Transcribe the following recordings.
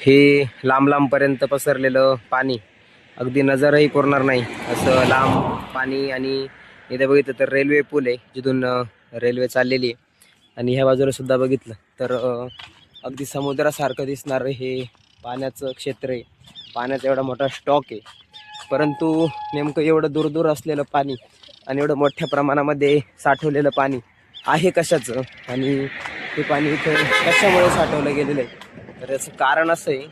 हे लांब लांबपर्यंत पसरलेलं पाणी अगदी नजरही पुरणार नाही असं लांब पाणी. आणि इथे बघितलं तर रेल्वे पूल आहे जिथून रेल्वे चाललेली आहे. आणि ह्या बाजूला सुद्धा बघितलं तर अगदी समुद्रासारखं दिसणारं हे पाण्याचं क्षेत्र आहे. पाण्याचा एवढा मोठा स्टॉक आहे, परंतु नेमकं एवढं दूर दूर असलेलं पाणी आणि एवढं मोठ्या प्रमाणामध्ये साठवलेलं पाणी आहे कशाचं, आणि हे पाणी इथे कशामुळे साठवलं गेलेलं आहे? तर याचं कारण असं आहे,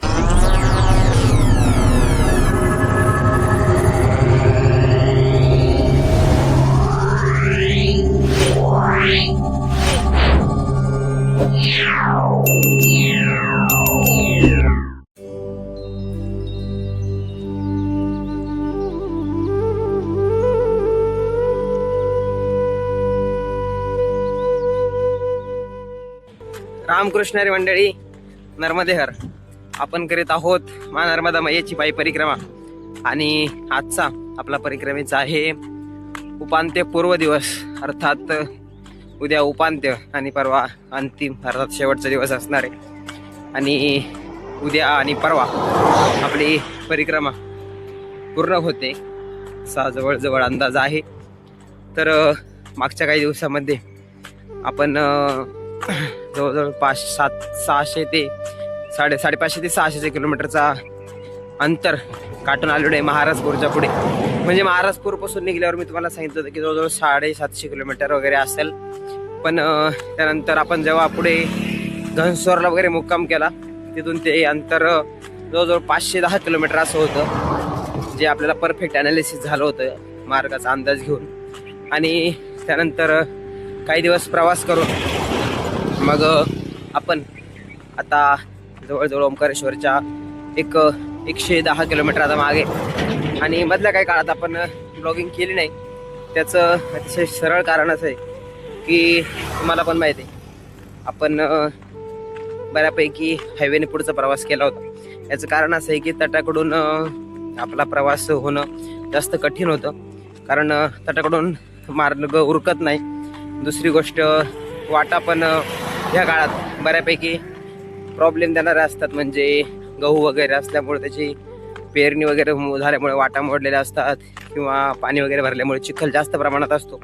रामकृष्णारी मंडळी, नर्मदे हर. आपण करीत आहोत मा नर्मदा मैयाची पायी परिक्रमा. आणि आजचा आपला परिक्रमेचा आहे उपांत्य पूर्व दिवस, अर्थात उद्या उपांत्य आणि परवा अंतिम अर्थात शेवटचा दिवस असणार आहे. आणि उद्या आणि परवा आपली परिक्रमा पूर्ण होते असा जवळजवळ अंदाज आहे. तर मागच्या काही दिवसामध्ये आपण जवळजवळ 600 ते 550 ते 600 किलोमीटरचा अंतर काटून आलेलो आहे महाराजपूरच्या पुढे. म्हणजे महाराजपूरपासून निघल्यावर मी तुम्हाला सांगितलं होतं की जवळजवळ 750 किलोमीटर वगैरे असेल. पण त्यानंतर आपण जेव्हा पुढे घनसोरला वगैरे मुक्काम केला तिथून ते अंतर जवळजवळ 510 किलोमीटर असं होतं, जे आपल्याला परफेक्ट ॲनालिसिस झालं होतं मार्गाचा अंदाज घेऊन. आणि त्यानंतर काही दिवस प्रवास करून मग आपण आता जवळजवळ ओंकारेश्वरच्या 110 किलोमीटर आता मागे. आणि मधल्या काही काळात आपण ब्लॉगिंग केली नाही. त्याचं अतिशय सरळ कारण असं आहे की तुम्हाला पण माहिती आहे आपण बऱ्यापैकी हायवेने पुढचा प्रवास केला होता. याचं कारण असं आहे की तटाकडून आपला प्रवास होणं जास्त कठीण होतं, कारण तटाकडून मार्ग उरकत नाही. दुसरी गोष्ट, वाटा पण ह्या काळात बऱ्यापैकी प्रॉब्लेम देणारे असतात. म्हणजे गहू वगैरे असल्यामुळे त्याची पेरणी वगैरे झाल्यामुळे वाटा मोडलेल्या असतात, किंवा पाणी वगैरे भरल्यामुळे चिखल जास्त प्रमाणात असतो.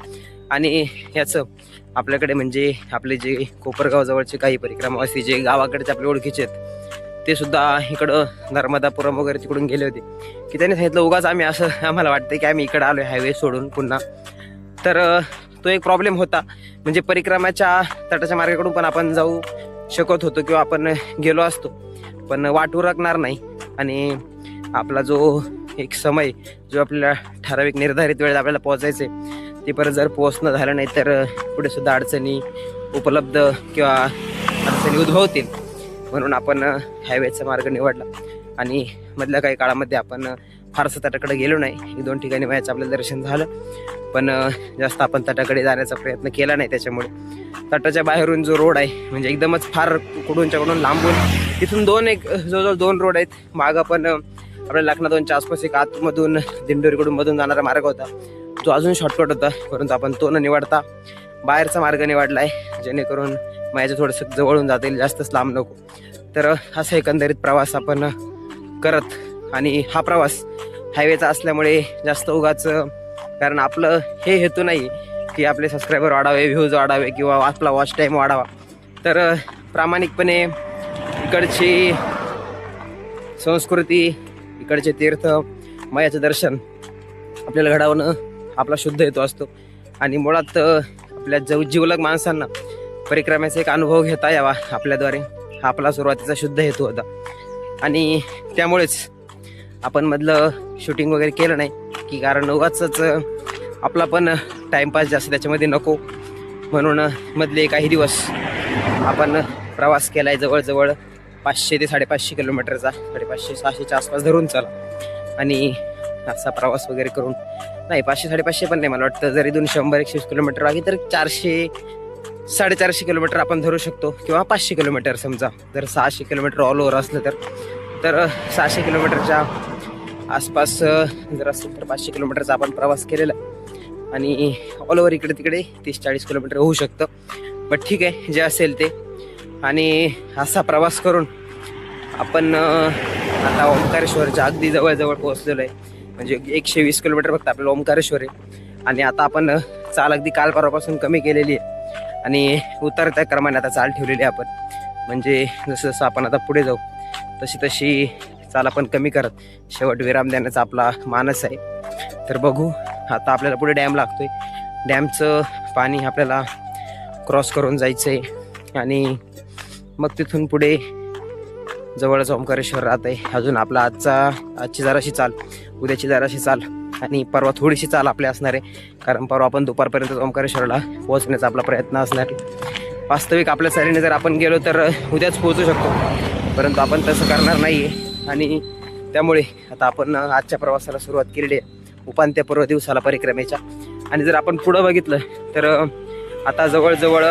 आणि ह्याचं आपल्याकडे म्हणजे आपले जे कोपरगाव जवळचे काही परिक्रमावासी जे गावाकडचे आपले ओळखीचे आहेत ते सुद्धा इकडं नर्मदापुरम वगैरे तिकडून गेले होते, की त्यांनी सांगितलं उगाच आम्हाला वाटतं की आम्ही इकडं आलो हायवे सोडून पुन्हा. तर तो एक प्रॉब्लेम होता. म्हणजे परिक्रमाच्या तटाच्या मार्गाकडून पण आपण जाऊ शकत होतो किंवा आपण गेलो असतो, पण वाट उरकणार नाही. आणि आपला जो एक समय जो आपल्याला ठराविक निर्धारित वेळेत आपल्याला पोहोचायचे ते परत जर पोहोचणं झालं नाही तर पुढे सुद्धा अडचणी उपलब्ध किंवा अडचणी उद्भवतील. म्हणून आपण हायवेचा मार्ग निवडला. आणि मधल्या काही काळामध्ये आपण फारसं तटाकडे गेलो नाही. 1-2 ठिकाणी व्हायचं आपल्याला दर्शन झालं, पण जास्त आपण तटाकडे जाण्याचा प्रयत्न केला नाही. त्याच्यामुळे तटाच्या बाहेरून जो रोड आहे म्हणजे एकदमच फार कुडूनच्याकडून लांबून तिथून जवळजवळ 2 रोड आहेत. मागं पण आपल्या लखनौच्या आसपास एक आतमधून दिंडोरीकडून मधून जाणारा मार्ग होता, तो अजून शॉर्टकट होता, परंतु आपण तो न निवडता बाहेरचा मार्ग निवडला आहे, जेणेकरून माझ्या थोडंसं जवळून जाता येईल, जास्तच लांब नको. तर असा एकंदरीत प्रवास आपण करत. आणि हा प्रवास हायवेचा असल्यामुळे जास्त उगाच, कारण आपलं हे हेतू नाही की आपले सबस्क्रायबर वाढावे, व्ह्यूज वाढावे किंवा आपला वॉच टाईम वाढावा. तर प्रामाणिकपणे इकडची संस्कृती, इकडचे तीर्थ, मायाचं दर्शन आपल्याला घडवणं आपला शुद्ध हेतू असतो. आणि मुळात आपल्या जिवलग माणसांना परिक्रमेचा एक अनुभव घेता यावा आपल्याद्वारे, हा आपला सुरुवातीचा शुद्ध हेतू होता. आणि त्यामुळेच आपण मधलं शूटिंग वगैरे केलं नाही, की कारण उगाचच आपला पण टाईमपास जास्त त्याच्यामध्ये नको. म्हणून मधले काही दिवस आपण प्रवास केला आहे जवळजवळ 500 ते 550 किलोमीटरचा, 550-600च्या आसपास धरून चला. आणि असा प्रवास वगैरे करून नाही, 500-550 पण नाही, मला वाटतं जरी 100-120 किलोमीटर आली तर 400-450 किलोमीटर आपण धरू शकतो, किंवा 500 किलोमीटर समजा. जर 600 किलोमीटर ऑल ओव्हर असलं तर 600 किलोमीटरच्या आसपास जर असेल तर 500 किलोमीटरचा आपण प्रवास केलेला. आणि ऑल ओव्हर इकडे तिकडे 30-40 किलोमीटर होऊ शकतं. बट ठीक आहे, जे असेल ते. आणि असा प्रवास करून आपण आता ओंकारेश्वरच्या अगदी जवळजवळ पोहोचलेलो आहे. म्हणजे 120 किलोमीटर फक्त आपल्याला ओंकारेश्वर आहे. आणि आता आपण चाल अगदी काल परवापासून कमी केलेली आहे आणि उतरत्या क्रमाने आता चाल ठेवलेली आहे आपण. म्हणजे जसं जसं आपण आता पुढे जाऊ तशी तशी चाल आपण कमी करत शेवट विराम देण्याचा आपला मानस आहे. तर बघू आता आपल्याला पुढे डॅम लागतोय. डॅमचं पाणी आपल्याला क्रॉस करून जायचं आहे आणि मग तिथून पुढे जवळच ओंकारेश्वर राहत आहे. अजून आपला आजची जराशी चाल, उद्याची जराशी चाल आणि परवा थोडीशी चाल आपली असणार आहे. कारण परवा आपण दुपारपर्यंत ओंकारेश्वरला पोहोचण्याचा आपला प्रयत्न असणार आहे. वास्तविक आपल्या सरीने जर आपण गेलो तर उद्याच पोहोचू शकतो, परंतु आपण तसं करणार नाही आहे. आणि त्यामुळे आता आपण आजच्या प्रवासाला सुरुवात केलेली आहे उपांत्यपूर्व दिवसाला परिक्रमेच्या. आणि जर आपण पुढं बघितलं तर आता जवळजवळ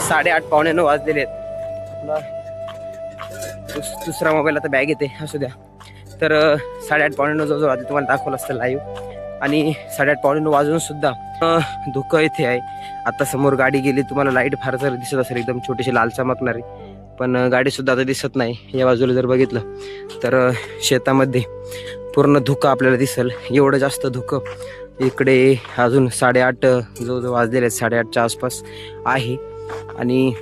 8:30 पावणे 9 वाजलेले आहेत. आपला दुसरा मोबाईल आता बॅग येते, असू द्या. तर 8:30 पावणे 9 जवळजवळ आधी तुम्हाला दाखवलं असतं लाईव्ह. आणि 8:30 पावणे 9 वाजून सुद्धा धुकं इथे आहे. आता समोर गाडी गेली, तुम्हाला लाईट फार जर दिसत असेल एकदम छोटीशी लाल चमकणारी, पण गाडी सुद्धा आता दिसत नाही. या बाजूला जर बघितलं तर शेतामध्ये पूर्ण धुकं आपल्याला दिसेल, एवढं जास्त धुकं. इकडे अजून 8:30 जवळजवळ वाजलेले आहेत, 8:30च्या आसपास आहे. आणि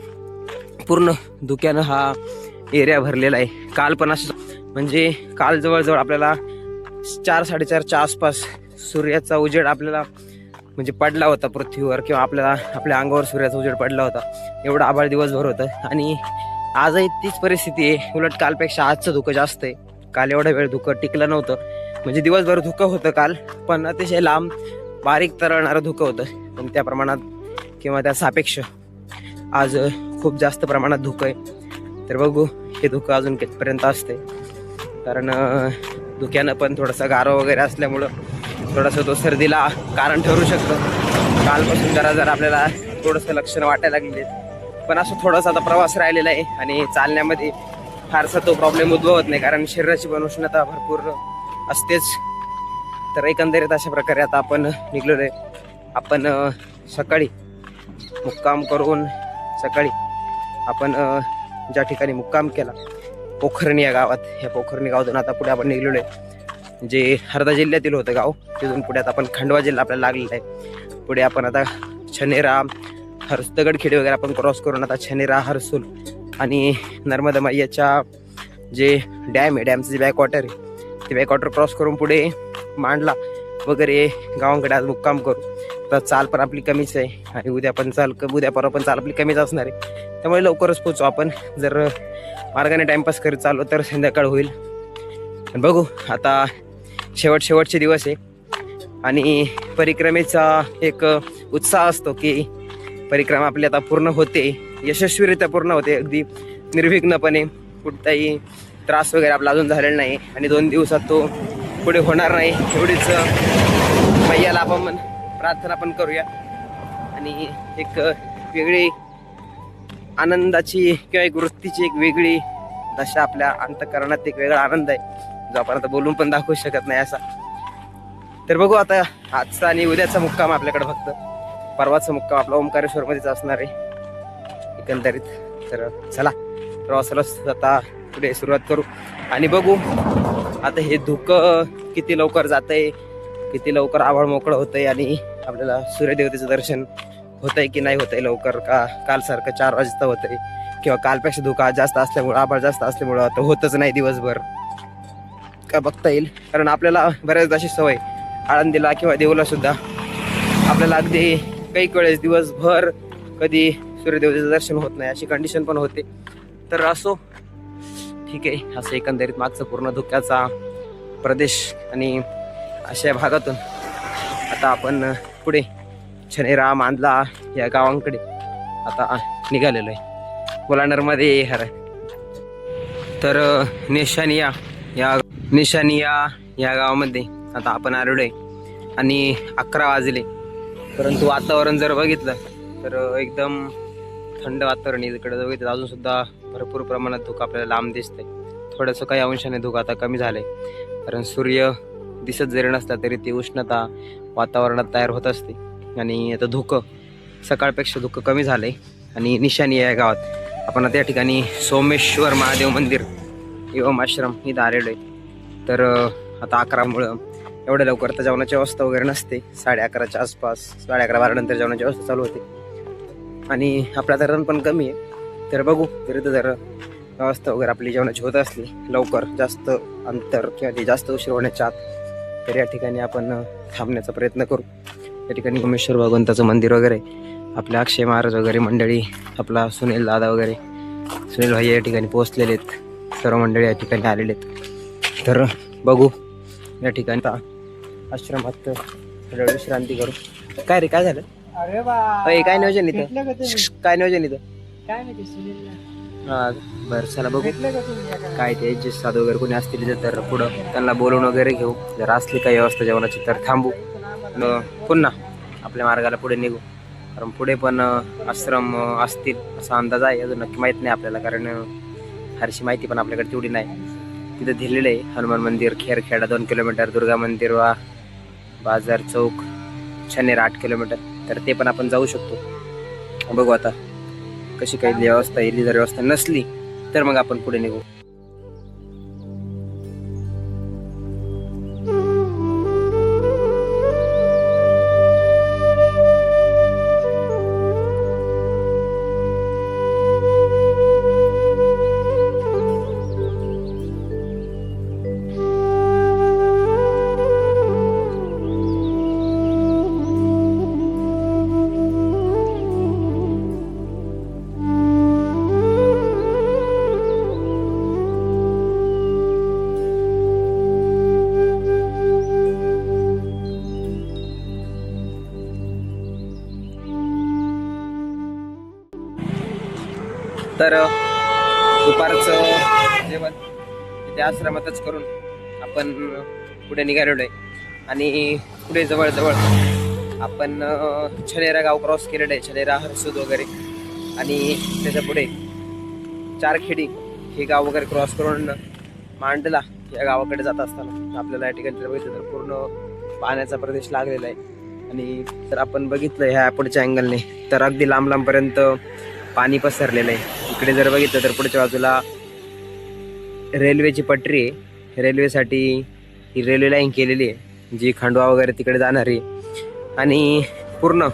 पूर्ण धुक्यानं हा एरिया भरलेला आहे. काल पण असं, म्हणजे काल जवळजवळ आपल्याला 4-4:30च्या आसपास सूर्याचा उजेड आपल्याला म्हणजे पडला होता पृथ्वीवर, किंवा आपल्या अंगावर सूर्याचा उजेड पडला होता. एवढं आभाळ दिवसभर होतं. आणि आजही तीच परिस्थिती आहे. उलट कालपेक्षा आजचं धुकं जास्त आहे. काल एवढा वेळ धुकं टिकलं नव्हतं. म्हणजे दिवसभर धुकं होतं काल, पण अतिशय लांब बारीक तरळणारं धुकं होतं. पण त्या प्रमाणात किंवा त्या सापेक्ष आज खूप जास्त प्रमाणात धुकं आहे. तर बघू हे धुकं अजून कितपर्यंत असते. कारण धुक्यानं पण थोडंसं गारवा वगैरे असल्यामुळं थोडंसं तो सर्दीला कारण ठरू शकतं. कालपासून जरा आपल्याला थोडंसं लक्षणं वाटायला लागलेली आहेत. पण असं थोडासा आता प्रवास राहिलेला आहे आणि चालण्यामध्ये फारसा तो प्रॉब्लेम उद्भवत नाही, कारण शरीराची पण उष्णता भरपूर असतेच. तर एकंदरीत अशा प्रकारे आता आपण निघलेलो आहे. आपण सकाळी मुक्काम करून सकाळी आपण ज्या ठिकाणी मुक्काम केला पोखर्णी या गावात, या पोखर्णी गावातून आता पुढे आपण निघलेलो आहे. जे हरदा जिल्ह्यातील होतं गाव, तिथून पुढे आता आपण खंडवा जिल्हा आपल्याला लागलेला आहे. पुढे आपण आता छनेरा, दगडखेडी वगैरे आपण क्रॉस करून आता छनेरा, हरसूल आणि नर्मदा मैयाच्या जे डॅम आहे, डॅमचं जे बॅकवॉटर आहे, ते बॅकवॉटर क्रॉस करून पुढे मांडला वगैरे गावांकडे आज मुक्काम करू. तर चाल पण आपली कमीच आहे आणि उद्या परवा पण चाल आपली कमीच असणार आहे. त्यामुळे लवकरच पोचू आपण. जर मार्गाने टाइमपास करत चाललो तर संध्याकाळ होईल. बघू आता शेवटचे दिवस आहे आणि परिक्रमेचा एक उत्साह असतो की परिक्रमा आपली आता पूर्ण होते, यशस्वीरित्या पूर्ण होते, अगदी निर्विघ्नपणे. कुठलाही त्रास वगैरे आपला अजून झालेला नाही आणि 2 दिवसात तो पुढे होणार नाही, एवढीच मैयाला आपण प्रार्थना पण करूया. आणि एक वेगळी आनंदाची किंवा एक वृत्तीची एक वेगळी दशा आपल्या अंतःकरणात, एक वेगळा आनंद आहे जो आपण आता बोलून पण दाखवू शकत नाही असा. तर बघू आता आजचा आणि उद्याचा मुक्काम आपल्याकडे, फक्त परवाचा मुक्काम आपला ओंकारेश्वर मध्येच असणार आहे एकंदरीत. तर चला प्रवासाला आता पुढे सुरुवात करू आणि बघू आता हे धुकं किती लवकर जातंय, किती लवकर आभाळ मोकळं होतंय आणि आपल्याला सूर्यदेवतेचं दर्शन होतंय की नाही होतंय लवकर, का कालसारखं 4 वाजता होतंय, किंवा कालपेक्षा धुका जास्त असल्यामुळं, आभाळ जास्त असल्यामुळं आता होतच नाही दिवसभर, का बघता येईल. कारण आपल्याला बऱ्याचदा अशी सवय आळंदीला किंवा देऊला सुद्धा आपल्याला अगदी काही वेळेस दिवसभर कधी सूर्यदेवतेचं दर्शन होत नाही, अशी कंडिशन पण होते. तर असो, ठीक आहे. असं एकंदरीत मागचं पूर्ण धुक्याचा प्रदेश आणि अशा भागातून आता आपण पुढे छनेरा, मांदला या गावांकडे आता निघालेलो आहे. बोला नर्मदे हर. तर निशानिया या गावामध्ये आता आपण आलेलो आहे आणि 11 वाजले. परंतु वातावरण जर बघितलं तर एकदम थंड वातावरण आहे. इकडे बघितलं अजून सुद्धा भरपूर प्रमाणात धुकं आपल्याला लांब दिसतंय. थोडंसं काही अंशाने धुकं आता कमी झालंय, कारण सूर्य दिसत जरी नसला तरी ती उष्णता वातावरणात तयार होत असते. आणि आता धुकं सकाळपेक्षा धुकं कमी झालंय. आणि निशाणी या गावात आपण आता या ठिकाणी सोमेश्वर महादेव मंदिर एवम आश्रम इथं आलेलो आहे. तर आता 11मुळं एवढ्या लवकर तर जेवणाची व्यवस्था वगैरे नसते. 11:30च्या आसपास 11:30-12 नंतर जेवणाची व्यवस्था चालू होते आणि आपला तर रन पण कमी आहे. तर बघू तरी तर जर व्यवस्था वगैरे आपली जेवणाची होत असली लवकर, जास्त अंतर किंवा ते जास्त उशीर होण्याच्या आत, तर या ठिकाणी आपण थांबण्याचा प्रयत्न करू. या ठिकाणी उमेश्वर भगवंताचं मंदिर वगैरे, आपले अक्षय महाराज वगैरे मंडळी, आपला सुनील दादा वगैरे, सुनील भाई या ठिकाणी पोहोचलेले आहेत. सर्व मंडळी या ठिकाणी आलेले आहेत. तर बघू या ठिकाणी आश्रमात थोड्या वेळ विश्रांती करू. काय रे, काय झालं? अरे वा, काय नियोजन इथं? भेटलं का तुम्ही? काय नियोजन इथं? काय माहिती सुनीलला हा बरं, चला बघू भेटलं का तुम्ही या काळात? काय ते एजस्ट साधू वगैरे कोणी असतील इथं तर पुढं त्यांना बोलवून वगैरे घेऊ. जर असली काही व्यवस्था जेवणाची तर थांबू, पुन्हा आपल्या मार्गाला पुढे निघू. कारण पुढे पण आश्रम असतील असा अंदाज आहे. अजून नक्की माहीत नाही आपल्याला, कारण फारशी माहिती पण आपल्याकडे तेवढी नाही. तिथं दिलेलं आहे हनुमान मंदिर खेरखेडा 2 किलोमीटर, दुर्गा मंदिर वा बाजार चौक छनेर 8 किलोमीटर. तर ते पण आपण जाऊ शकतो. बघू आता कशी काही व्यवस्था येईल. जर व्यवस्था नसली तर मग आपण पुढे निघू. तर दुपारचं जेवण इथे आश्रमातच करून आपण पुढे निघालेलो आहे. आणि पुढे जवळजवळ आपण छलेरा गाव क्रॉस केलेलं आहे, छलेरा, हरसूद वगैरे. आणि त्याच्या पुढे चारखेडी हे गाव वगैरे क्रॉस करून मांडला या गावाकडे जात असताना आपल्याला या ठिकाणी जर बघितलं तर पूर्ण पाण्याचा प्रदेश लागलेला आहे. आणि जर आपण बघितलं ह्या पुढच्या अँगलने तर अगदी लांब लांबपर्यंत पाणी पसरलेलं आहे. इकडे जर बघितलं तर पुढच्या बाजूला रेल्वेची पटरी आहे. रेल्वेसाठी ही रेल्वे लाईन केलेली आहे जी खंडवा वगैरे तिकडे जाणार आहे. आणि पूर्ण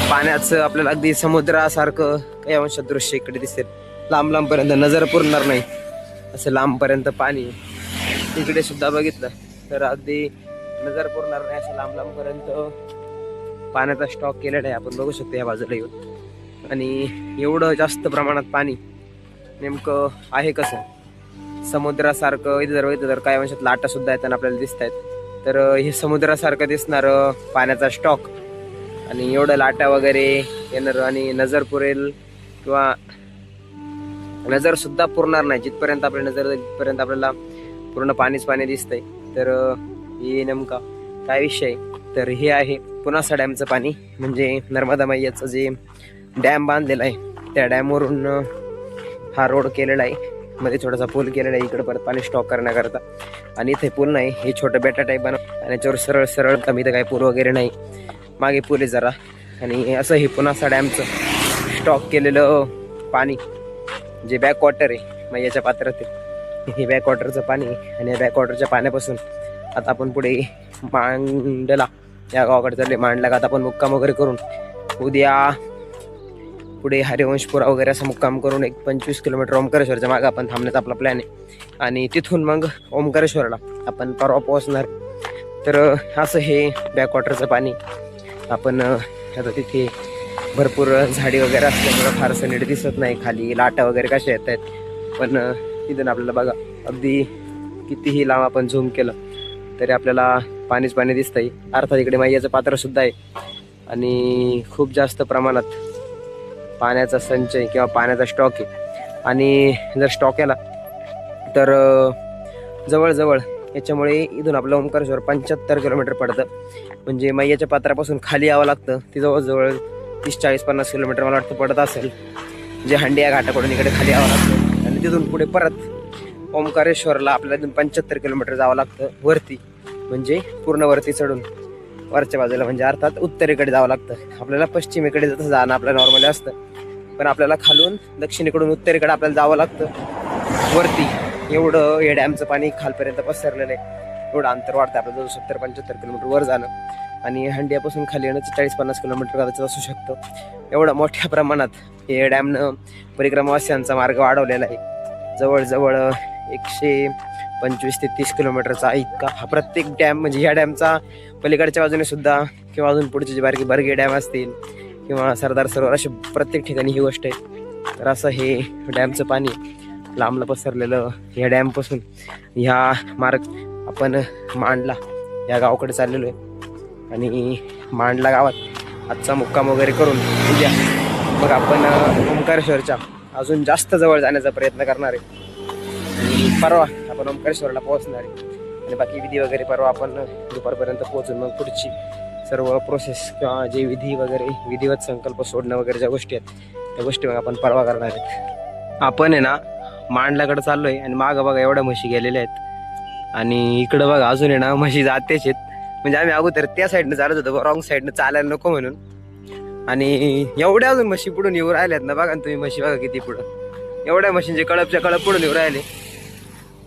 पाण्याचं आपल्याला अगदी समुद्रासारखं काही अंशात दृश्य इकडे दिसेल. लांब लांबपर्यंत नजर पुरणार नाही असं लांबपर्यंत पाणी. इकडे सुद्धा बघितलं तर अगदी नजर पुरणार नाही असं लांब लांबपर्यंत पाण्याचा स्टॉक केलेला आहे. आपण बघू शकतो या बाजूला येऊन. आणि एवढं जास्त प्रमाणात पाणी नेमकं आहे कसं, समुद्रासारखं. इथे जर बघितलं तर काही अंशात लाटा सुद्धा येताना आपल्याला दिसत आहेत. तर हे समुद्रासारखं दिसणारं पाण्याचा स्टॉक आणि एवढं लाटा वगैरे येणार आणि नजर पुरेल किंवा नजर सुद्धा पुरणार नाही. जिथपर्यंत आपली नजर जाईल तिथपर्यंत आपल्याला पूर्ण पाणीच पाणी दिसतंय. तर हे नेमका काय विषय, तर हे आहे पुनासा डॅमचं पाणी. म्हणजे नर्मदा मैयाचं जे डॅम बांधलेला आहे त्या डॅमवरून हा रोड केलेला आहे. मध्ये थोडासा पूल केलेला आहे इकडे परत पाणी स्टॉक करण्याकरता. आणि इथे पूल नाही, हे छोटं बेटा टाईप बनव आणि याच्यावर सरळ सरळ कमी तर काही पूल वगैरे नाही, मागे पूल आहे जरा. आणि असं हे पुनासा डॅमचं स्टॉक केलेलं पाणी जे बॅकवॉटर आहे मैयाच्या पात्रातील, हे बॅकवॉटरचं पाणी. आणि या बॅकवॉटरच्या पाण्यापासून आता आपण पुढे मांडला या गावाकडे चालले. मांडला का आता आपण मुक्काम वगैरे करून उद्या पुढे हरिवंशपुरा वगैरे असं मुक्काम करून एक 25 किलोमीटर ओंकारेश्वरच्या मागे आपण थांबण्याचा आपला प्लॅन आहे. आणि तिथून मग ओंकारेश्वरला आपण परवा पोहोचणार. तर असं हे बॅकवॉटरचं पाणी. आपण आता तिथे भरपूर झाडी वगैरे असल्यामुळं फारसं नीट दिसत नाही, खाली लाटा वगैरे कशा येत आहेत. पण तिथून आपल्याला बघा अगदी कितीही लांब आपण झूम केलं तरी आपल्याला पाणीच पाणी दिसतंय. अर्थात इकडे मैयाचं पात्र सुद्धा आहे आणि खूप जास्त प्रमाणात पाण्याचा संचय किंवा पाण्याचा स्टॉक आहे. आणि जर स्टॉक आला तर जवळजवळ याच्यामुळे इथून आपलं ओंकारेश्वर 75 किलोमीटर पडतं. म्हणजे मैयाच्या पात्रापासून खाली यावं लागतं. ती जवळजवळ 30-40-50 किलोमीटर मला वाटतं पडत असेल, जे हंडिया घाटाकडून इकडे खाली यावं लागतं. आणि तिथून पुढे परत ओंकारेश्वरला आपल्याला इथून 75 किलोमीटर जावं लागतं वरती. म्हणजे पूर्ण वरती चढून वरच्या बाजूला, म्हणजे अर्थात उत्तरेकडे जावं लागतं. आपल्याला पश्चिमेकडे जसं जाणं आपलं नॉर्मली असतं, पण आपल्याला खालून दक्षिणेकडून उत्तरेकडे आपल्याला जावं लागतं वरती. एवढं हे डॅमचं पाणी खालपर्यंत पसरलेलं आहे. एवढं अंतर वाढतं आपलं जवळ 70-75 किलोमीटर वर जाणं आणि हंडियापासून खाली येणं 40-50 किलोमीटर कदाचित असू शकतं. एवढं मोठ्या प्रमाणात हे डॅमनं परिक्रमावासियांचा मार्ग वाढवलेला आहे. जवळजवळ 125 ते 30 किलोमीटरचा इतका हा प्रत्येक डॅम. म्हणजे ह्या डॅमचा पलीकडच्या बाजूने सुद्धा किंवा अजून पुढचे जे बारके बर्गे डॅम असतील किंवा सरदार सरोवर असे प्रत्येक ठिकाणी ही गोष्ट आहे. तर असं हे डॅमचं पाणी लांबलं पसरलेलं. ह्या डॅमपासून ह्या मार्ग आपण मांडला या गावाकडे चाललेलो आहे आणि मांडला गावात आजचा मुक्काम वगैरे करून उद्या मग आपण ओंकारेश्वरच्या अजून जास्त जवळ जाण्याचा प्रयत्न करणार आहे. आणि परवा आपण ओंकारेश्वरला पोहोचणार आहे आणि बाकी विधी वगैरे परवा आपण दुपारपर्यंत पोहोचून मग पुढची सर्व प्रोसेस किंवा जे विधी वगैरे विधिवत संकल्प सोडणं वगैरे ज्या गोष्टी आहेत त्या गोष्टी मग आपण परवा करणार आहेत. आपण आहे ना मांडलाकडे चाललोय आणि मागं बघा एवढ्या म्हशी गेलेल्या आहेत आणि इकडं बघा अजून आहे ना म्हशी जातेच आहेत. म्हणजे आम्ही अगोदर त्या साईडनं चालत होतो, रॉंग साईडनं चालायला नको म्हणून. आणि एवढ्या अजून म्हशी पुढून येऊ राहिल्यात ना. बघा तुम्ही म्हशी बघा किती पुढं. एवढ्या म्हशींचे कळपच्या कळप पुढून येऊ राहिले.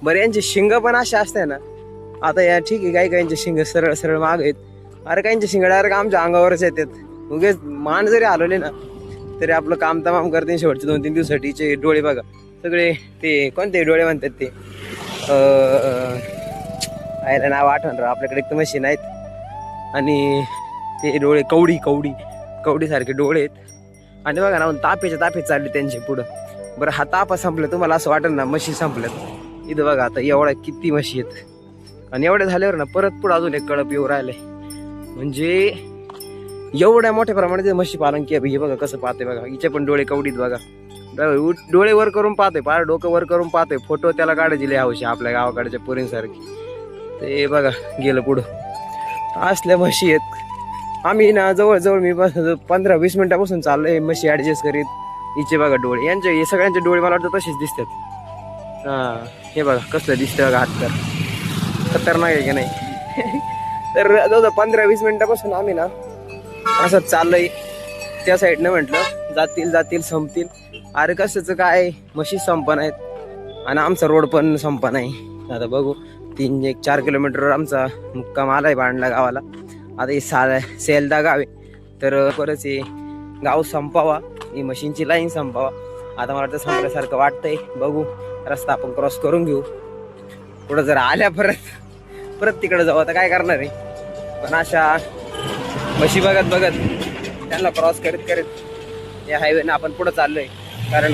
बरं यांचे शिंग पण असे असते ना. आता या ठीक आहे काही काहींचे शिंग सरळ सरळ माग आहेत. अरे काहींचे शिंग डायरेक्ट आमच्या अंगावरच येतात. उगेच मान जरी हलवले ना तरी आपलं काम तमाम करते. शेवटचे 2-3 दिवसासाठीचे डोळे बघा सगळे ते कोणते डोळे म्हणतात ते आयला नाव आठवण राव. आपल्याकडे एक तर मशीन आहेत आणि ते डोळे कवडी सारखे डोळे आहेत. आणि बघा ना तापेच चालले त्यांचे पुढं. बरं हा तापा संपलं तुम्हाला असं वाटेल ना म्हशी संपल्यात. इथं बघा आता एवढ्या किती म्हशी आहेत आणि एवढ्या झाल्यावर ना परत पुढं अजून एक कळप येऊ राहिले. म्हणजे एवढ्या मोठ्या प्रमाणात म्हशी पालन केलं. हे बघा कसं पाहते बघा. हिचे पण डोळे कवडीत बघा. डोळे वर करून पाहतोय, पार डोकं वर करून पाहतोय. फोटो त्याला काढायची लय हौशी आपल्या गावाकडच्या पोरींसारखी. ते बघा गेलं पुढं असल्या म्हशी आहेत. आम्ही ना जवळजवळ मी 15-20 मिनिटापासून चाललोय म्हशी ऍडजस्ट करीत. हिचे बघा डोळे, यांचे हे सगळ्यांचे डोळे मला वाटतं तसेच दिसतात. हे बघा कसलं दिसतं बघा. हात तर खतरनाक आहे की नाही. तर जवळ 15-20 मिनिटापासून आम्ही ना असंच चाललंय. त्या साईडनं म्हटलं जातील संपतील. अरे कसंच काय म्हशी संपन आहेत आणि आमचा रोड पण संपा नाही. आता बघू 3-4 किलोमीटरवर आमचा मुक्काम आलाय बांडला गावाला. आता हे सेलदा गाव आहे. तर परत हे गाव संपावा, ही मशीनची लाईन संपावा. आता मला वाटतं संपल्यासारखं वाटतंय. बघू रस्ता आपण क्रॉस करून घेऊ. पुढं जर आल्या परत तिकडे जाऊ. आता काय करणार आहे. पण अशा म्हशी बघत त्यांना क्रॉस करीत या हायवेनं आपण पुढं चाललोय. कारण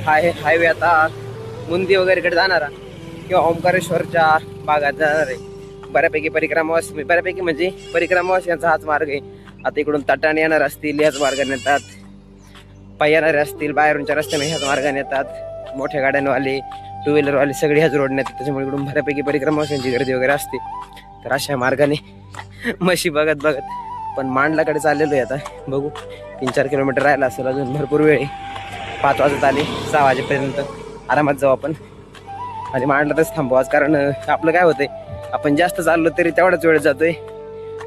हायवे आता मुंदी वगैरेकडे जाणारा किंवा ओंकारेश्वरच्या भागात जाणार आहे. बऱ्यापैकी म्हणजे परिक्रमावासियांचा हाच मार्ग आहे. आता इकडून तटाने येणार असतील ह्याच मार्गाने येतात, पायी येणारे असतील बाहेरूनच्या रस्त्याने ह्याच मार्गाने येतात, मोठ्या गाड्यांवाले 2 व्हीलरवाले सगळे ह्याच रोडने येतात. त्याच्यामुळे इकडून बऱ्यापैकी परिक्रमावासियांची गर्दी वगैरे असते. तर अशा मार्गाने म्हशी बघत पण मांडलाकडे चाललेलो आहे. आता बघू 3-4 किलोमीटर राहिला असेल अजून. भरपूर वेळ आहे. 5 वाजत आले, 6 वाजेपर्यंत आरामात जाऊ आपण. आणि मांडलातच थांबू आज. कारण आपलं काय होतंय, आपण जास्त चाललो तरी तेवढाच वेळेत जातोय,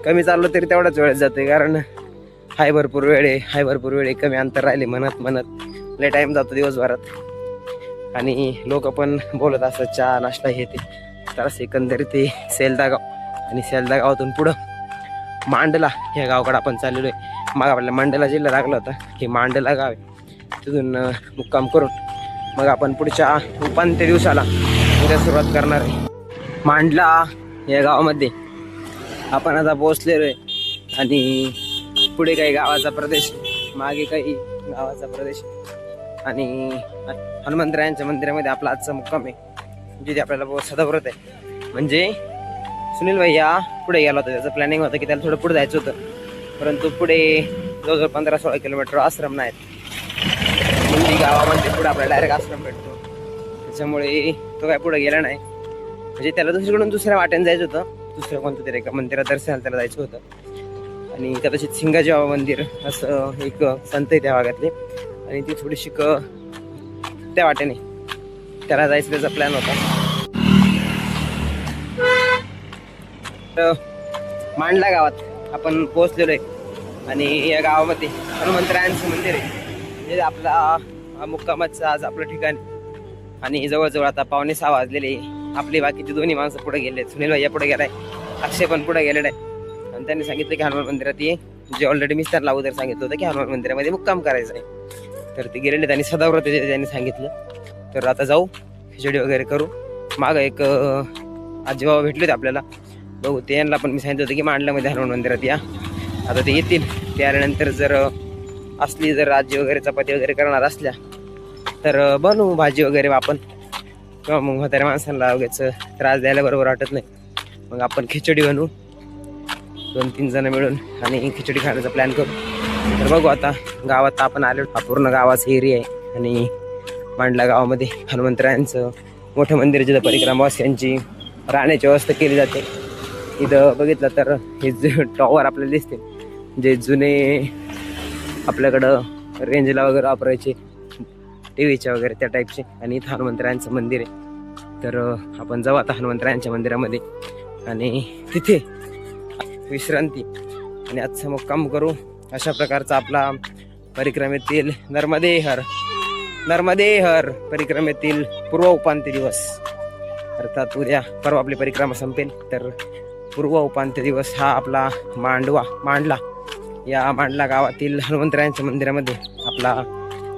कमी चाललो तरी तेवढाच वेळेत जातोय. कारण हाय भरपूर वेळ आहे. कमी अंतर राहिले म्हणत लय टाईम जातो दिवसभरात. आणि लोक पण बोलत असतात चहा नाश्ता हे ते. तर एकंदरीत ते सेलदा गाव आणि सेलदा गावातून पुढं मांडला ह्या गावाकडे आपण चाललेलो आहे. मग आपल्याला मांडला जिल्हा लागला होता, हे मांडला गाव आहे. तिथून मुक्काम करून मग आपण पुढच्या उपांत्य दिवसाला उद्या सुरुवात करणार आहे. मांडला या गावामध्ये आपण आता पोहोचलेलो आहे. आणि पुढे काही गावाचा प्रदेश, मागे काही गावाचा प्रदेश. आणि हनुमंतरायांच्या मंदिरामध्ये आपला आजचा मुक्काम आहे. जिथे आपल्याला सदाव्रत आहे. म्हणजे सुनील भैया पुढे गेला होता. त्याचं प्लॅनिंग होतं की त्याला थोडं पुढे जायचं होतं, परंतु पुढे जवळजवळ 15-16 किलोमीटर आश्रम नाहीत. मुंदी गावामध्ये पुढे आपल्याला डायरेक्ट आश्रम भेटतो. त्याच्यामुळे तो काय पुढे गेला नाही. म्हणजे त्याला दुसरीकडून दुसऱ्या वाट्याने जायचं होतं. दुसरं कोणतं तरी एका मंदिरात दर्शनाला त्याला जायचं होतं. आणि कदाचित सिंगाजी बाबा मंदिर असं एक संत आहे त्या भागातले, आणि ती थोडीशी त्या वाट्याने त्याला जायचं त्याचा प्लॅन होता. तर मांडला गावात आपण पोहोचलेलो आहे. आणि या गावामध्ये हनुमंतरायांचं मंदिर आहे. म्हणजे आपला मुक्कामाचं आज आपलं ठिकाण. आणि जवळजवळ आता 5:45 वाजलेले. आपली बाकीचे दोन्ही माणसं पुढे गेले. सुनील भैया पुढे गेलाय, अक्षय पण पुढे गेलेला आहे. आणि त्यांनी सांगितलं की हनुमान मंदिरात ये, जे ऑलरेडी मी त्यांना अगोदर सांगितलं होतं की हनुमान मंदिरामध्ये मुक्काम करायचं आहे. तर ते गेलेले त्यांनी सदाव्रत त्यांनी सांगितलं. तर आता जाऊ, खिचडी वगैरे करू. मागं एक आजी बाबा भेटले होते आपल्याला, बघू ते. यांना पण मी सांगितलं होतं की मांडल्यामध्ये हनुमान मंदिरात या. आता ते येतील. ते आल्यानंतर जर असली, जर आजी वगैरे चपाती वगैरे करणार असल्या तर बनवू भाजी वगैरे आपण. किंवा मग म्हाताऱ्या माणसांना वगैरेच त्रास द्यायला बरोबर वाटत नाही, मग आपण खिचडी बनवू 2-3 जण मिळून आणि खिचडी खाण्याचा प्लॅन करू. तर बघू आता. गावात आपण आलो, हा पूर्ण गावाचा एरिया आहे. आणि मांडला गावामध्ये हनुमंतरायांचं मोठं मंदिर, जिथं परिक्रमावासियांची राहण्याची व्यवस्था केली जाते. इथं बघितलं तर हे जे टॉवर आपल्याला दिसते, जे जुने आपल्याकडं रेंजला वगैरे वापरायचे, टीव्हीच्या वगैरे त्या टाईपचे. आणि इथं हनुमंतरायांचं मंदिर आहे. तर आपण जाऊ आता हनुमंतरायांच्या मंदिरामध्ये आणि तिथे विश्रांती आणि आजचा मुक्काम करू. अशा प्रकारचा आपला परिक्रमेतील नर्मदे हर परिक्रमेतील पूर्व उपांत्य दिवस, अर्थात उद्या परवा आपली परिक्रमा संपेल. तर पूर्व उपांत्य दिवस हा आपला मांडला या मांडला गावातील हनुमंतरायांच्या मंदिरामध्ये आपला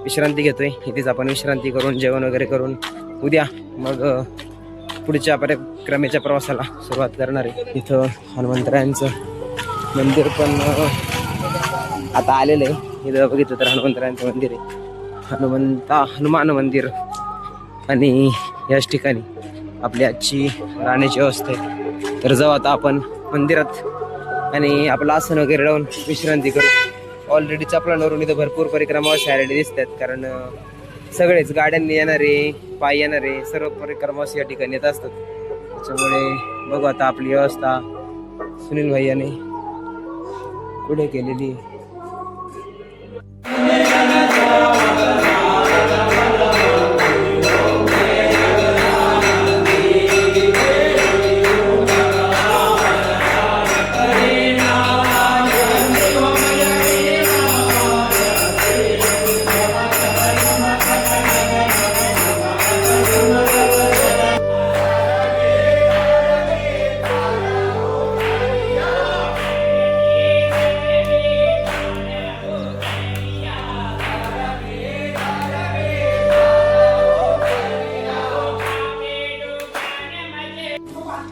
विश्रांती घेतोय. इथेच आपण विश्रांती करून जेवण वगैरे करून उद्या मग पुढच्या परिक्रमेच्या प्रवासाला सुरुवात करणार आहे. इथं हनुमंतरायांचं मंदिर पण आता आलेलं आहे. इथं बघितलं तर हनुमंतरायांचं मंदिर आहे, हनुमान मंदिर. आणि याच ठिकाणी आपली आजची राहण्याची व्यवस्था आहे. तर जाऊ आता आपण मंदिरात आणि आपलं आसन वगैरे लावून विश्रांती करू. ऑलरेडी चपलांवरून इथं भरपूर परिक्रमावासी आलेले दिसतात, कारण सगळेच गाड्यांनी येणारे, पायी येणारे सर्व परिक्रमावासी या ठिकाणी येत असतात. त्याच्यामुळे बघू आता आपली व्यवस्था सुनील भैयाने पुढे केलेली.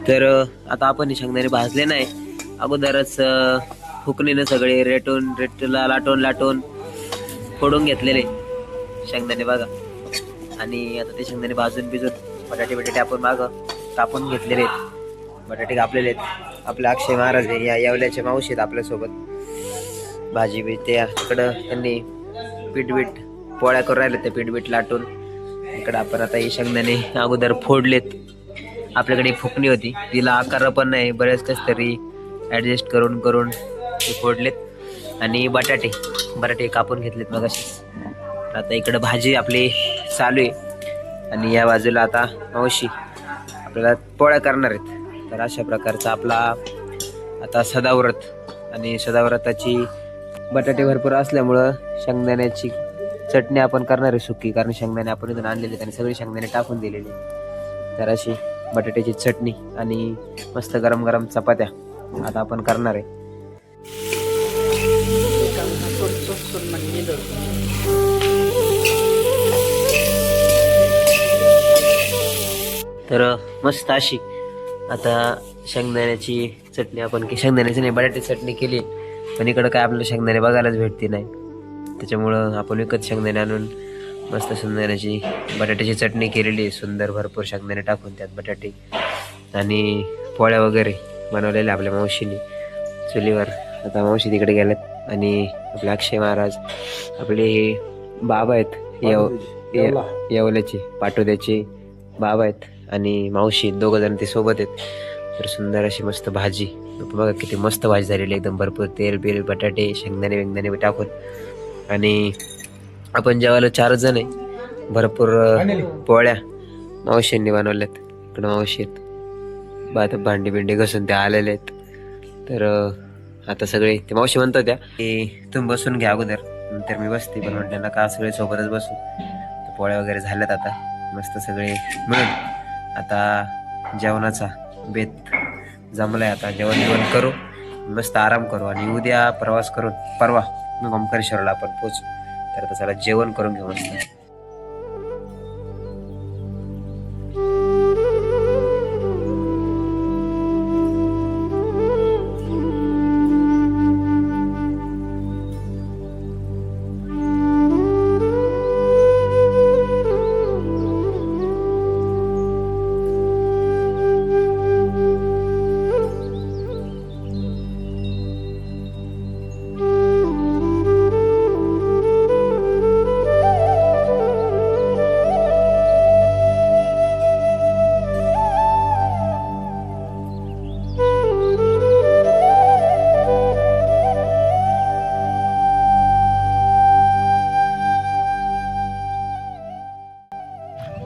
तर आता आपण शेंगदाणे भाजले नाही, अगोदरच फुकणीनं सगळे रेटला लाटून फोडून घेतलेले शेंगदाणे बघा. आणि आता ते शेंगदाणे भाजून बटाटे आपण मागं कापून घेतलेले आहेत. बटाटे कापलेले आहेत. आपले अक्षय महाराज आहे, या येवल्याचे मावशी आहेत आपल्यासोबत. भाजी बी तिकडं त्यांनी पीठ पोळ्या करून राहिले, ते पीठ लाटून. इकडं आपण आता हे शेंगदाणे अगोदर फोडलेत. आपल्याकडे फुकणी होती, तिला आकार पण नाही, बरेच कस तरी ॲडजस्ट करून ते फोडलेत. आणि बटाटे कापून घेतलेत मग असेच. आता इकडं भाजी आपली चालू आहे. आणि या बाजूला आता मावशी आपल्याला पोळ्या करणार आहेत. तर अशा प्रकारचा आपला आता सदाव्रत. आणि सदाव्रताची बटाटे भरपूर असल्यामुळं शेंगदाण्याची चटणी आपण करणार आहे सुकी, कारण शेंगदाणे आपण इथून आणलेले आणि सगळे शेंगदाणे टाकून दिलेले. तर अशी बटाट्याची चटणी आणि मस्त गरम चपात्या आता आपण करणार आहे. तर मस्त अशी आता शेंगदाण्याची चटणी आपण शेंगदाण्याची नाही, बटाट्याची चटणी केली. पण इकडं काय आपल्याला शेंगदाणे बघायलाच भेटते नाही, त्याच्यामुळं आपण विकत शेंगदाणे आणून मस्त शेंगदाण्याची बटाट्याची चटणी केलेली आहे. सुंदर भरपूर शेंगदाणे टाकून त्यात बटाटे आणि पोळ्या वगैरे बनवलेल्या आपल्या मावशीने चुलीवर. आता मावशी तिकडे गेल्यात. आणि आपले अक्षय महाराज आपले हे बाबा आहेत, येवल्याचे पाटोद्याचे बाबा आहेत. आणि मावशी दोघं जण ते सोबत आहेत. तर सुंदर अशी मस्त भाजी बघा, किती मस्त भाजी झालेली, एकदम भरपूर तेल बटाटे शेंगदाणे टाकून. आणि आपण जेवायला 4 जण आहे. भरपूर पोळ्या मावशींनी बनवल्यात. इकडं मावशी आहेत, भांडी बिंडी घसून त्या आलेले आहेत. तर आता सगळे ते मावशी म्हणतात त्या की तुम्ही बसून घ्या अगोदर, नंतर मी बसते. पण म्हटलं नका, सगळे सोबतच बसू. पोळ्या वगैरे झाल्यात आता. मस्त सगळे मिळून आता जेवणाचा बेत जमलाय. आता जेवण करू, मस्त आराम करू आणि उद्या प्रवास करून परवा मग ओंकारेश्वरला आपण पोहोचू. तर आता चला जेवण करून घेऊ मस्त.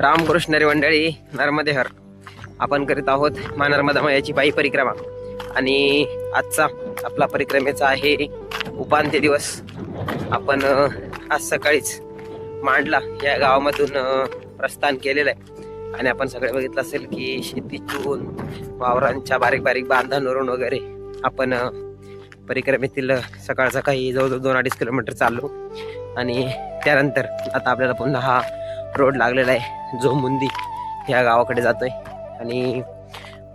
रामकृष्णरी मंडळी, नर्मदे हर. आपण करीत आहोत मा नर्मदा मैयाची पायी परिक्रमा आणि आजचा आपला परिक्रमेचा आहे उपांत्य दिवस. आपण आज सकाळीच मांडला या गावामधून प्रस्थान केलेलं आहे आणि आपण सगळे बघितलं असेल की शेतीतून वावरांच्या बारीक बारीक बांधांवरून वगैरे आपण परिक्रमेतील सकाळचा काही जवळजवळ 2-2.5 किलोमीटर चाललो आणि त्यानंतर आता आपल्याला पुन्हा हा रोड लागलेला आहे जो मुंदी ह्या गावाकडे जातोय आणि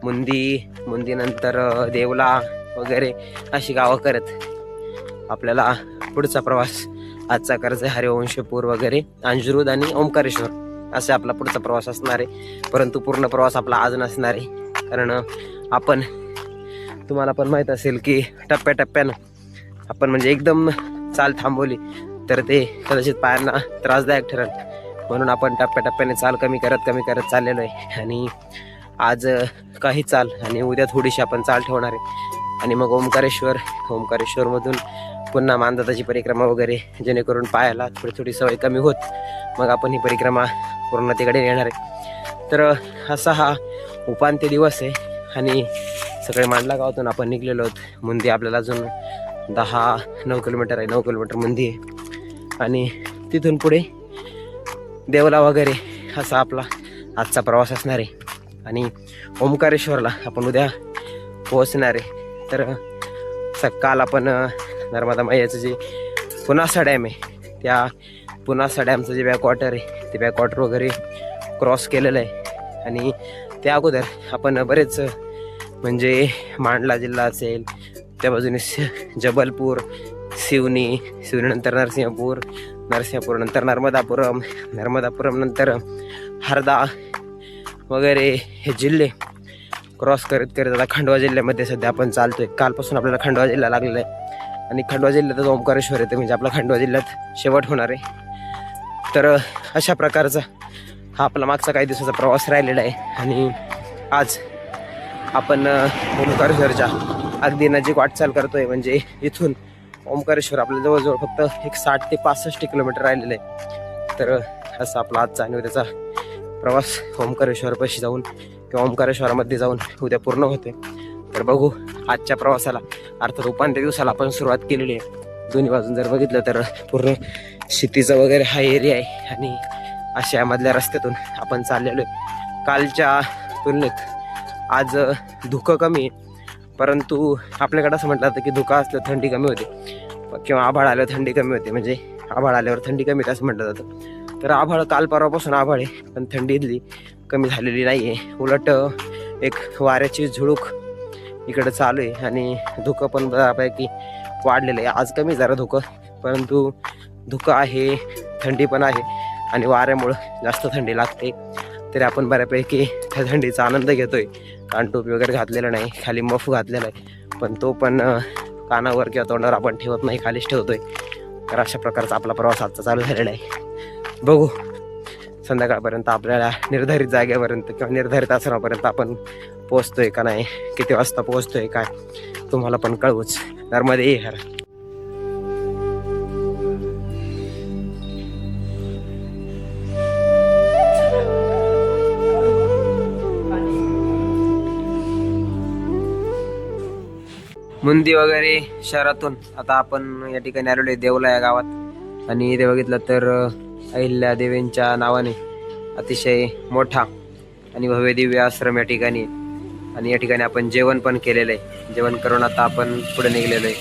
मुंदी नंतर देवला वगैरे अशी गावं करत आपल्याला पुढचा प्रवास आजचा करायचा आहे. हरिवंशपूर वगैरे अंजरुद आणि ओंकारेश्वर असे आपला पुढचा प्रवास असणार आहे. परंतु पूर्ण प्रवास आपला आज नसणार आहे कारण आपण तुम्हाला पण माहीत असेल की टप्प्याटप्प्यानं आपण म्हणजे एकदम चाल थांबवली तर ते कदाचित पायांना त्रासदायक ठरेल. म्हणून आपण टप्प्याटप्प्याने चाल कमी करत चाललेलो आहे आणि आज काही चाल आणि उद्या थोडीशी आपण चाल ठेवणार आहे आणि मग ओंकारेश्वरमधून पुन्हा मानदाताची परिक्रमा वगैरे जेणेकरून पायाला थोडी सवय कमी होत मग आपण ही परिक्रमा पूर्णतेकडे नेणार आहे. तर असा हा उपांत्य दिवस आहे आणि सगळे मांडला गावातून आपण निघलेलो आहोत. मुंदी आपल्याला अजून 10-9 किलोमीटर आहे, 9 किलोमीटर मुंदी आहे आणि तिथून पुढे देवला वगैरे असा आपला आजचा प्रवास असणार आहे आणि ओंकारेश्वरला आपण उद्या पोहोचणार आहे. तर काल आपण नर्मदा मैयाचं जे पुनासा डॅम आहे त्या पुनासा डॅमचं जे बॅकवॉटर आहे ते बॅकवॉटर वगैरे क्रॉस केलेलं आहे आणि त्या अगोदर आपण बरेच म्हणजे मांडला जिल्हा असेल, त्या बाजूने जबलपूर, शिवनी नंतर नरसिंहपूर नंतर नर्मदापुरम नंतर हरदा वगैरे हे जिल्हे क्रॉस करत आता खंडवा जिल्ह्यामध्ये सध्या आपण चालतोय. कालपासून आपल्याला खंडवा जिल्हा लागलेला आहे आणि खंडवा जिल्ह्यातच ओंकारेश्वर येतं म्हणजे आपला खंडवा जिल्ह्यात शेवट होणार आहे. तर अशा प्रकारचा हा आपला मागचा काही दिवसाचा प्रवास राहिलेला आहे आणि आज आपण ओंकारेश्वरच्या अगदी नजीक वाटचाल करतोय. म्हणजे इथून ओंकारेश्वर आपल्या जवळजवळ फक्त एक 60 ते 65 किलोमीटर राहिलेलं आहे. तर असा आपला आजचा आणि उद्याचा प्रवास ओंकारेश्वरपाशी जाऊन किंवा ओंकारेश्वरामध्ये जाऊन उद्या पूर्ण होते. तर बघू आजच्या प्रवासाला अर्थात उपांत्य दिवसाला आपण सुरुवात केलेली आहे. दोन्ही बाजून जर बघितलं तर पूर्ण शेतीचा वगैरे हा एरिया आहे आणि अशा मधल्या रस्त्यातून आपण चाललेलो आहे. कालच्या तुलनेत आज धुकं कमी आहे परंतु आपल्याकडे असं म्हटलं जातं की धुका असलं थंडी कमी होते किंवा आभाळ आल्यावर थंडी कमी होते. म्हणजे आभाळ आल्यावर थंडी कमी होते असं म्हटलं जातं. तर आभाळ काल परवापासून आभाळ आहे पण थंडी इथली कमी झालेली नाही आहे. उलट एक वाऱ्याची झुळूक इकडं चालू आहे आणि धुकं पण बऱ्यापैकी वाढलेलं आहे. आज कमी जरा धुकं परंतु धुकं आहे, थंडी पण आहे आणि वाऱ्यामुळं जास्त थंडी लागते. तरी आपण बऱ्यापैकी त्या थंडीचा आनंद घेतोय. कानटोपी वगैरे घातलेला नाही, खाली मफ घातलेला आहे पण तो पण कानावर किंवा तोंडावर आपण ठेवत नाही, खालीच ठेवतोय. तर अशा प्रकारचा आपला प्रवास आजचा चालू झालेला आहे. बघू संध्याकाळपर्यंत आपल्याला निर्धारित जागेपर्यंत किंवा निर्धारित आश्रमापर्यंत आपण पोहोचतोय का नाही, किती वाजता पोहोचतोय काय तुम्हाला पण कळवूच. नर्मदे हर. मुंदी वगैरे शहरातून आता आपण या ठिकाणी आलेलो आहे देवला या गावात आणि इथे बघितलं तर अहिल्या देवींच्या नावाने अतिशय मोठा आणि भव्य दिव्य आश्रम या ठिकाणी आहे. आणि या ठिकाणी आपण जेवण पण केलेलं आहे. जेवण करून आता आपण पुढे निघलेलो आहे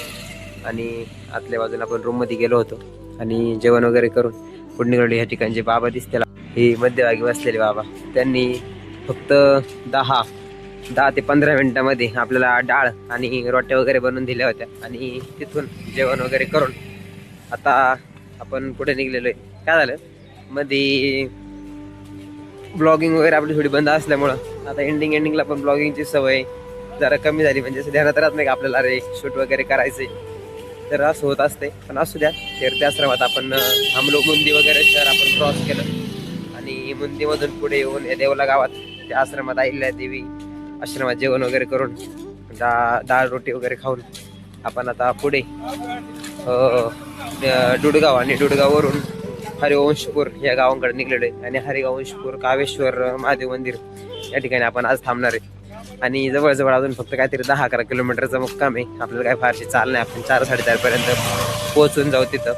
आणि आतल्या बाजूला आपण रूममध्ये गेलो होतो आणि जेवण वगैरे करून पुढे निघालो. या ठिकाणी जे बाबा दिसतील हे मध्यभागी बसलेले बाबा, त्यांनी फक्त 10 ते 15 मिनिटांमध्ये आपल्याला डाळ आणि रोट्या वगैरे बनवून दिल्या होत्या आणि तिथून जेवण वगैरे करून आता आपण पुढे निघलेलो आहे. काय झालं मध्ये ब्लॉगिंग वगैरे आपली थोडी बंद असल्यामुळं आता एंडिंगला पण ब्लॉगिंगची सवय जरा कमी झाली. म्हणजे असं ध्यानात राहत नाही का आपल्याला अरे शूट वगैरे करायचे, तर असं होत असते. पण असू द्या. तीर्थ आश्रमात आपण थांबलो. मुंदी वगैरे शहर आपण क्रॉस केलं आणि मुंदीमधून पुढे येऊन या देवला गावात त्या आश्रमात अहिल्या देवी आश्रमात जेवण वगैरे करून डाळ रोटी वगैरे खाऊन आपण आता पुढे डुडगाव आणि डुडगाववरून हरिवंशपूर या गावांकडे निघलेलो आहे. आणि हरिवंशपूर कावेश्वर महादेव मंदिर या ठिकाणी आपण आज थांबणार आहे. आणि जवळजवळ अजून फक्त काहीतरी 10-11 किलोमीटरचा मुक्काम आहे. आपल्याला काय फारशी चाल नाही. आपण 4-4:30 पर्यंत पोहोचून जाऊ तिथं.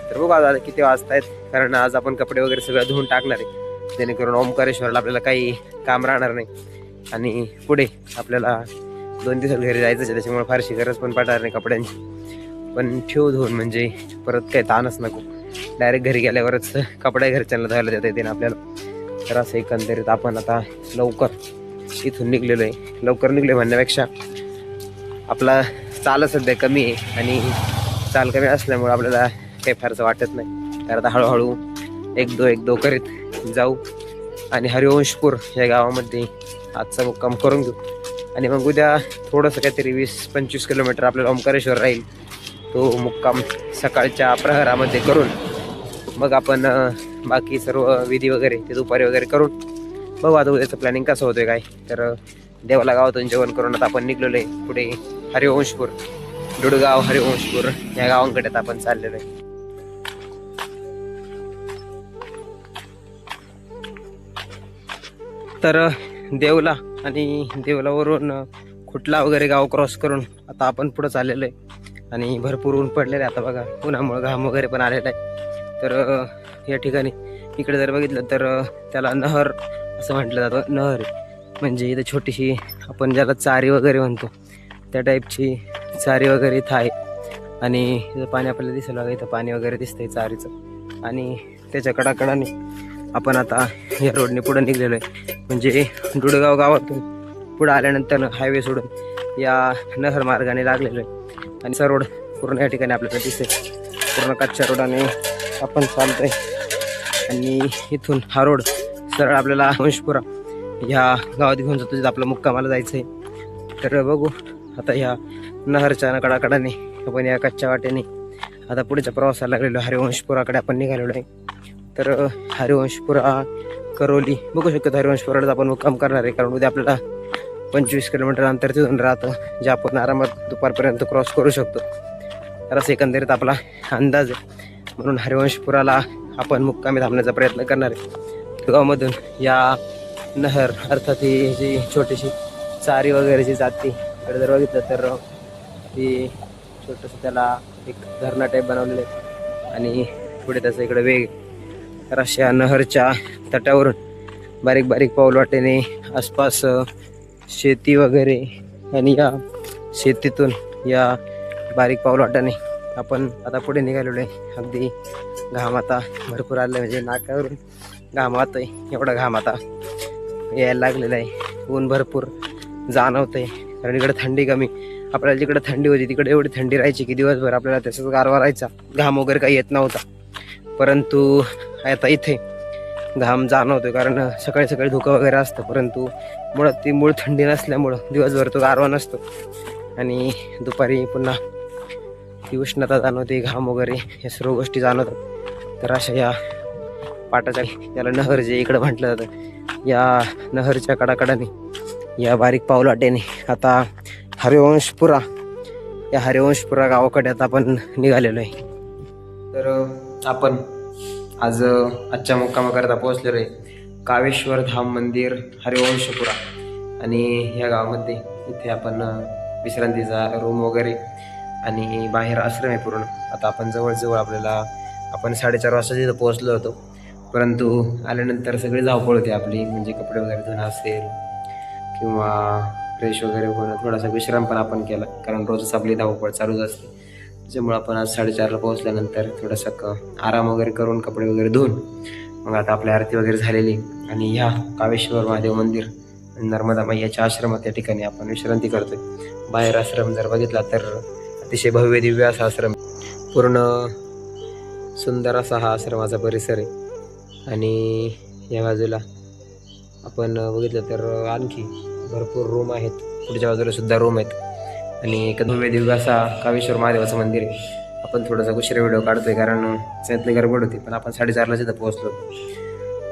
तर बघू आज किती वाजतायत, कारण आज आपण कपडे वगैरे सगळं धुवून टाकणार आहे, जेणेकरून ओंकारेश्वरला आपल्याला काही काम राहणार नाही. आणि पुढे आपल्याला 2 दिवसात घरी जायचं आहे, त्याच्यामुळे फारशी गरज पण पडणार नाही कपड्यांची. पण ठेव धुवून म्हणजे परत काही ताणच नको. डायरेक्ट घरी गेल्यावरच कपडे घरच्यांना धुवायला देता येते आपल्याला. तर असं एकंदरीत आपण आता लवकर इथून निघलेलो आहे. लवकर निघले म्हणण्यापेक्षा आपला चाल सध्या कमी आहे आणि चाल कमी असल्यामुळे आपल्याला काही फारसं वाटत नाही. तर आता हळूहळू एक दो करीत जाऊ आणि हरिवंशपूर या गावामध्ये आजचा मुक्काम करून घेऊ. आणि मग उद्या थोडंसं काहीतरी 20-25 किलोमीटर आपल्याला ओंकारेश्वर राहील. तो मुक्काम सकाळच्या प्रहरामध्ये करून मग आपण बाकी सर्व विधी वगैरे ते दुपारी वगैरे करून बघू आता उद्याचं प्लॅनिंग कसं होतंय काय. तर देवाला गावातून जेवण करून आता आपण निघलेलो आहे पुढे हरिवंशपूर, डुडगाव, हरिवंशपूर या गावांकडे आता आपण चाललेलो आहे. तर देवला आणि देवलावरून खुटला वगैरे गाव क्रॉस करून आता आपण पुढे चाललेलो आहे. आणि भरपूर ऊन पडलेलं आहे आता बघा, उन्हामुळे घाम वगैरे पण आलेला आहे. तर या ठिकाणी इकडे जर बघितलं तर त्याला नहर असं म्हटलं जातं. नहर म्हणजे इथं छोटीशी आपण ज्याला चारी वगैरे म्हणतो त्या टाईपची चारी वगैरे इथं आहे. आणि इथं पाणी आपल्याला दिसायला लागलं, इथं पाणी वगैरे दिसतंय चारीचं. आणि त्याच्या कडाकडाने आपण आता या रोडने पुढे निघलेलो आहे. म्हणजे डुडगाव गावातून पुढे आल्यानंतर हायवे सोडून या नहर मार्गाने लागलेलो आहे. आणि चा रोड पूर्ण या ठिकाणी आपल्याला दिसते. पूर्ण कच्च्या रोडाने आपण चालतोय आणि इथून हा रोड सरळ आपल्याला वंशपुरा ह्या गावात घेऊन जातो, जिथं आपलं मुक्कामाला जायचं आहे. तर बघू आता ह्या नहरच्या कडाकडाने आपण या कच्च्या वाटेने आता पुढच्या प्रवासाला लागलेलो हरिवंशपुराकडे आपण निघालेलो आहे. तर हरिवंशपुरा करोली बघू शकतो. हरिवंशपुराला आपण मुक्काम करणार आहे, कारण उद्या आपल्याला 25 किलोमीटर अंतर तिथून राहतं, जे आपण आरामात दुपारपर्यंत क्रॉस करू शकतो. तर असं एकंदरीत आपला अंदाज आहे. म्हणून हरिवंशपुराला आपण मुक्कामी थांबण्याचा प्रयत्न करणार आहे. गावामधून या नहर अर्थात ही जी छोटीशी चारी वगैरे जी जाते इकडे जर बघितलं तर ती छोटंसं त्याला एक धरणा टाईप बनवलेलं आहे आणि पुढे त्याचं इकडे वेग. तर अशा नहरच्या तटावरून बारीक बारीक पाऊल वाटेने आसपास शेती वगैरे आणि या शेतीतून या बारीक पाऊल वाटाने आपण आता पुढे निघालेलो आहे. अगदी घाम आता भरपूर आलं, म्हणजे नाकावरून घाम वाहतोय. एवढा घाम आता यायला लागलेला आहे. ऊन भरपूर जाणवतंय, कारण इकडे थंडी कमी. आपल्याला जिकडे थंडी होती तिकडे एवढी थंडी राहायची की दिवसभर आपल्याला त्याचाच गारवा राहायचा, घाम वगैरे काही येत नव्हता. परंतु आता इथे घाम जाणवतोय, कारण सकाळी सकाळी धुकं वगैरे असतं, परंतु मुळात ती मूळ थंडी नसल्यामुळं दिवसभर तो गारवा नसतो. आणि दुपारी पुन्हा ती उष्णता जाणवते, घाम वगैरे या सर्व गोष्टी जाणवतात. तर अशा या पाटाच्या याला नहर जे इकडं म्हटलं जातं, या नहरच्या कडाकडाने या बारीक पाऊल वाटेने आता हरिवंशपुरा या हरिवंशपुरा गावाकडे आता आपण निघालेलो आहे. तर आपण आज आजच्या मुक्कामाकरता पोहोचलेलो आहे कावेश्वर धाम मंदिर हरिवंशपुरा. आणि या गावामध्ये इथे आपण विश्रांतीचा रूम वगैरे आणि बाहेर आश्रम आहे पूर्ण. आता आपण जवळजवळ आपण 4:30 वाजता तिथं पोहोचलो होतो. परंतु आल्यानंतर सगळी धावपळ होते आपली, म्हणजे कपडे वगैरे धुणं असेल किंवा फ्रेश वगैरे होणं, थोडासा विश्राम पण आपण केला, कारण रोजच आपली धावपळ चालूच असते. त्याच्यामुळं आपण आज 4:30ला पोहोचल्यानंतर थोडासा आराम वगैरे करून कपडे वगैरे धुवून मग आता आपली आरती वगैरे झालेली आणि ह्या कावेश्वर महादेव मंदिर नर्मदा मैयाच्या आश्रमात या ठिकाणी आपण विश्रांती करतोय. बाहेर आश्रम जर बघितला तर अतिशय भव्य दिव्य असा आश्रम, पूर्ण सुंदर असा हा आश्रमाचा परिसर आहे. आणि या बाजूला आपण बघितलं तर आणखी भरपूर रूम आहेत, पुढच्या बाजूला सुद्धा रूम आहेत आणि एक भव्य दिव्य असा कावेश्वर महादेवाचं मंदिर आहे. आपण थोडासा उशिरा व्हिडिओ काढतोय कारण त्यातली गडबड होती, पण आपण 4:30ला तिथं पोहोचलो.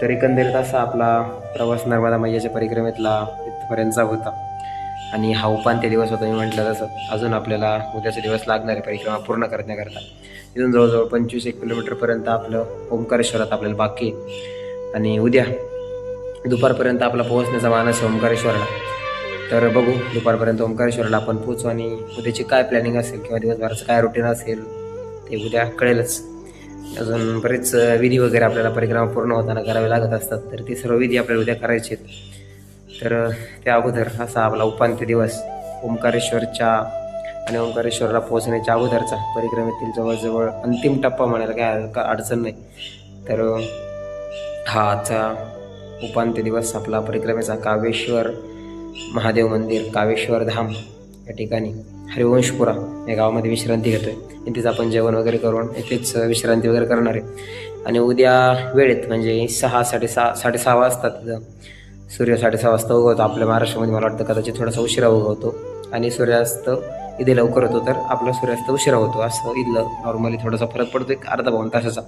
तर एकंदरीत असा आपला प्रवास नर्मदा मैयाच्या परिक्रमेतला इथपर्यंतचा होता. आणि हा उपांत्य दिवस होता, मी म्हटलं तसं. अजून आपल्याला उद्याचा दिवस लागणार आहे परिक्रमा पूर्ण करण्याकरता. इथून जवळजवळ 25-1 किलोमीटरपर्यंत आपलं ओंकारेश्वरात आपल्याला बाकी आहे आणि उद्या दुपारपर्यंत आपला पोहोचण्याचा मानस आहे ओंकारेश्वरला. तर बघू दुपारपर्यंत ओंकारेश्वरला आपण पोहोचू आणि उद्याची काय प्लॅनिंग असेल किंवा दिवसभराचं काय रुटीन असेल ते उद्या कळेलच. अजून बरेच विधी वगैरे आपल्याला परिक्रमा पूर्ण होताना करावे लागत असतात, तर ते सर्व विधी आपल्याला उद्या करायचे आहेत. तर त्या अगोदर असा आपला उपांत्य दिवस ओंकारेश्वरच्या आणि ओंकारेश्वरला पोहोचण्याच्या अगोदरचा परिक्रमेतील जवळजवळ अंतिम टप्पा म्हणायला काय अडचण नाही. तर हा आजचा उपांत्य दिवस आपला परिक्रमेचा कावेश्वर महादेव मंदिर, कावेश्वर धाम या ठिकाणी हरिवंशपुरा या गावामध्ये विश्रांती घेतोय. इथेच आपण जेवण वगैरे करून इथेच विश्रांती वगैरे करणार आहे. आणि उद्या वेळेत म्हणजे 6-6:30 वाजतात तिथं सूर्य 6:30 वाजता उगवतो. आपल्या महाराष्ट्रामध्ये मला वाटतं कदाचित थोडासा उशिरा उगवतो आणि सूर्यास्त इथे लवकर होतो, तर आपला सूर्यास्त उशिरा होतो. असं इथलं नॉर्मली थोडासा फरक पडतो, एक अर्धा पाऊण तासाचा.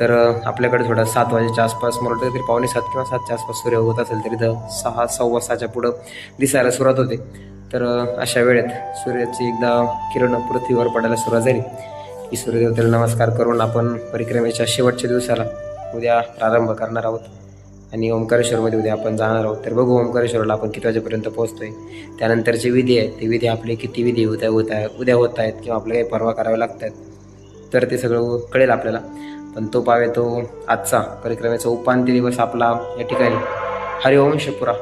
तर आपल्याकडे थोडा 7 वाजेच्या आसपास, मला वाटतं तरी 6:45 किंवा 7च्या आसपास सूर्य उगवत असेल, तर इथं 6, 6:15च्या पुढं दिसायला सुरुवात होते. तर अशा वेळेत सूर्याची एकदा किरण पृथ्वीवर पडायला सुरुवात झाली की सूर्यदेवतेला नमस्कार करून आपण परिक्रमेच्या शेवटच्या दिवसाला उद्या प्रारंभ करणार आहोत आणि ओंकारेश्वरमध्ये उद्या आपण जाणार आहोत. तर बघू ओंकारेश्वरला आपण किती वाजेपर्यंत पोहोचतोय. त्यानंतरचे विधी आहेत, ते विधी आपले किती विधी उद्या होत आहेत किंवा आपल्याला काही परवा करावे लागत आहेत, तर ते सगळं कळेल आपल्याला. पण तो पावे तो आजचा परिक्रमेचा उपांत्य दिवस आपला या ठिकाणी हरिवंशपुरा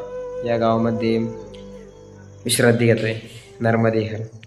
या गावामध्ये विश्रांती घेतोय नर्मदे हर.